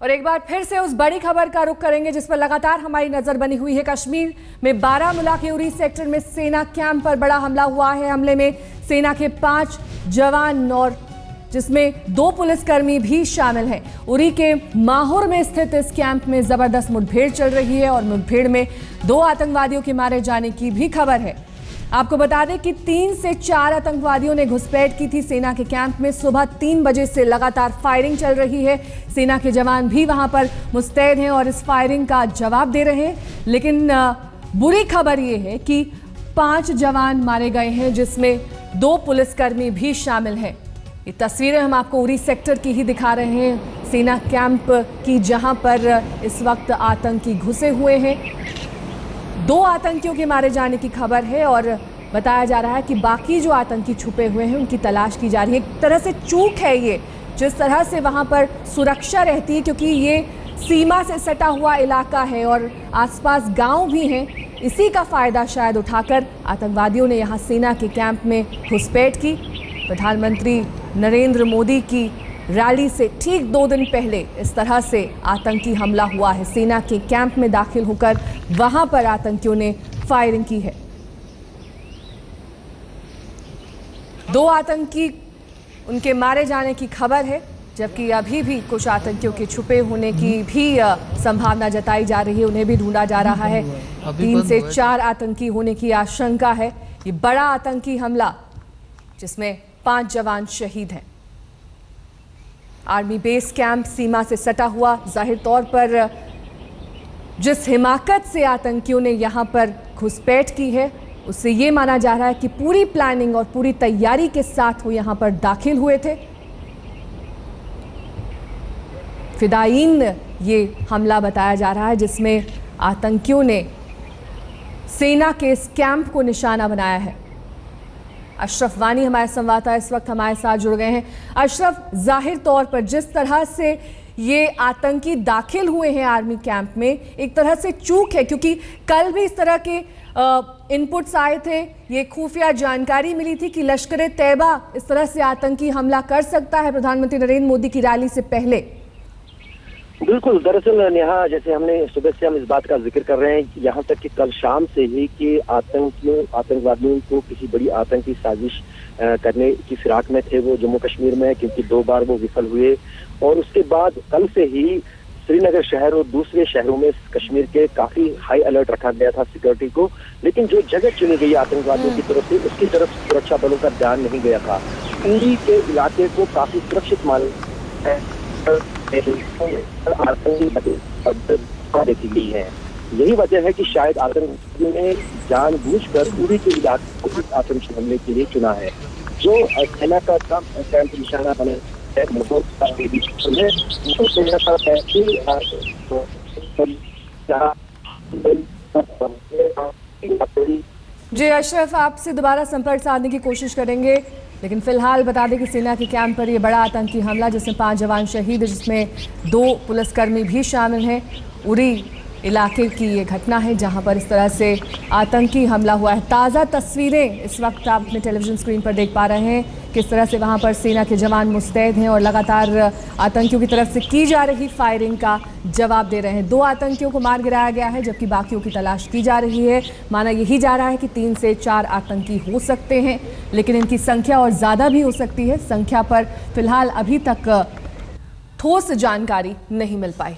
और एक बार फिर से उस बड़ी खबर का रुख करेंगे जिस पर लगातार हमारी नजर बनी हुई है। कश्मीर में बारामूला के उरी सेक्टर में सेना कैंप पर बड़ा हमला हुआ है। हमले में सेना के 5 जवान और जिसमें 2 पुलिसकर्मी भी शामिल हैं। उरी के माहौर में स्थित इस कैंप में जबरदस्त मुठभेड़ चल रही है और मुठभेड़ में 2 आतंकवादियों के मारे जाने की भी खबर है। आपको बता दें कि 3 से 4 आतंकवादियों ने घुसपैठ की थी सेना के कैंप में। सुबह 3 बजे से लगातार फायरिंग चल रही है। सेना के जवान भी वहां पर मुस्तैद हैं और इस फायरिंग का जवाब दे रहे हैं। लेकिन बुरी खबर यह है कि 5 जवान मारे गए हैं जिसमें 2 पुलिसकर्मी भी शामिल हैं। ये तस्वीरें हम आपको उरी सेक्टर की ही दिखा रहे हैं, सेना कैंप की, जहां पर इस वक्त आतंकी घुसे हुए हैं। 2 आतंकियों के मारे जाने की खबर है और बताया जा रहा है कि बाकी जो आतंकी छुपे हुए हैं उनकी तलाश की जा रही है। एक तरह से चूक है ये, जिस तरह से वहां पर सुरक्षा रहती है, क्योंकि ये सीमा से सटा हुआ इलाका है और आसपास गांव भी हैं। इसी का फायदा शायद उठाकर आतंकवादियों ने यहां सेना के कैंप में घुसपैठ की। प्रधानमंत्री नरेंद्र मोदी की रैली से ठीक 2 दिन पहले इस तरह से आतंकी हमला हुआ है। सेना के कैंप में दाखिल होकर वहां पर आतंकियों ने फायरिंग की है। 2 आतंकी उनके मारे जाने की खबर है, जबकि अभी भी कुछ आतंकियों के छुपे होने की भी संभावना जताई जा रही है। उन्हें भी ढूंढा जा रहा है। 3 से 4 आतंकी होने की आशंका है। ये बड़ा आतंकी हमला जिसमें 5 जवान शहीद हैं। आर्मी बेस कैंप सीमा से सटा हुआ, जाहिर तौर पर जिस हिमाकत से आतंकियों ने यहां पर घुसपैठ की है उससे ये माना जा रहा है कि पूरी प्लानिंग और पूरी तैयारी के साथ वो यहां पर दाखिल हुए थे। फिदायीन ये हमला बताया जा रहा है जिसमें आतंकियों ने सेना के इस कैंप को निशाना बनाया है। अशरफ वानी हमारे संवाददाता इस वक्त हमारे साथ जुड़ गए हैं। अशरफ, जाहिर तौर पर जिस तरह से ये आतंकी दाखिल हुए हैं आर्मी कैंप में, एक तरह से चूक है, क्योंकि कल भी इस तरह के इनपुट्स आए थे। ये खुफिया जानकारी मिली थी कि लश्कर तैयबा इस तरह से आतंकी हमला कर सकता है प्रधानमंत्री नरेंद्र मोदी की रैली से पहले। बिल्कुल, दरअसल नेहा, जैसे हमने सुबह से हम इस बात का जिक्र कर रहे हैं, यहाँ तक कि कल शाम से ही कि आतंकवादियों को किसी बड़ी आतंकी साजिश करने की फिराक में थे वो जम्मू कश्मीर में, क्योंकि 2 बार वो विफल हुए। और उसके बाद कल से ही श्रीनगर शहर और दूसरे शहरों में कश्मीर के काफी हाई अलर्ट रखा गया था सिक्योरिटी को। लेकिन जो जगह चुनी गई आतंकवादियों की तरफ से, उसकी तरफ सुरक्षा बलों का ध्यान नहीं गया था। उरी के इलाके को काफी सुरक्षित माना देखी गई है। यही वजह है कि शायद आतंकियों ने जानबूझकर उरी के इलाके को इस आतंकी हमले के लिए चुना है। जो सेना का कैंप निशाना बने जी अशरफ, आपसे दोबारा संपर्क साधने की कोशिश करेंगे, लेकिन फिलहाल बता दें कि सेना के कैंप पर यह बड़ा आतंकी हमला जिसमें 5 जवान शहीद, जिसमें 2 पुलिसकर्मी भी शामिल हैं। उरी इलाके की ये घटना है जहां पर इस तरह से आतंकी हमला हुआ है। ताज़ा तस्वीरें इस वक्त आप अपने टेलीविजन स्क्रीन पर देख पा रहे हैं, किस तरह से वहां पर सेना के जवान मुस्तैद हैं और लगातार आतंकियों की तरफ से की जा रही फायरिंग का जवाब दे रहे हैं। 2 आतंकियों को मार गिराया गया है, जबकि बाकियों की तलाश की जा रही है। माना यही जा रहा है कि 3 से 4 आतंकी हो सकते हैं, लेकिन इनकी संख्या और ज़्यादा भी हो सकती है। संख्या पर फिलहाल अभी तक ठोस जानकारी नहीं मिल पाई।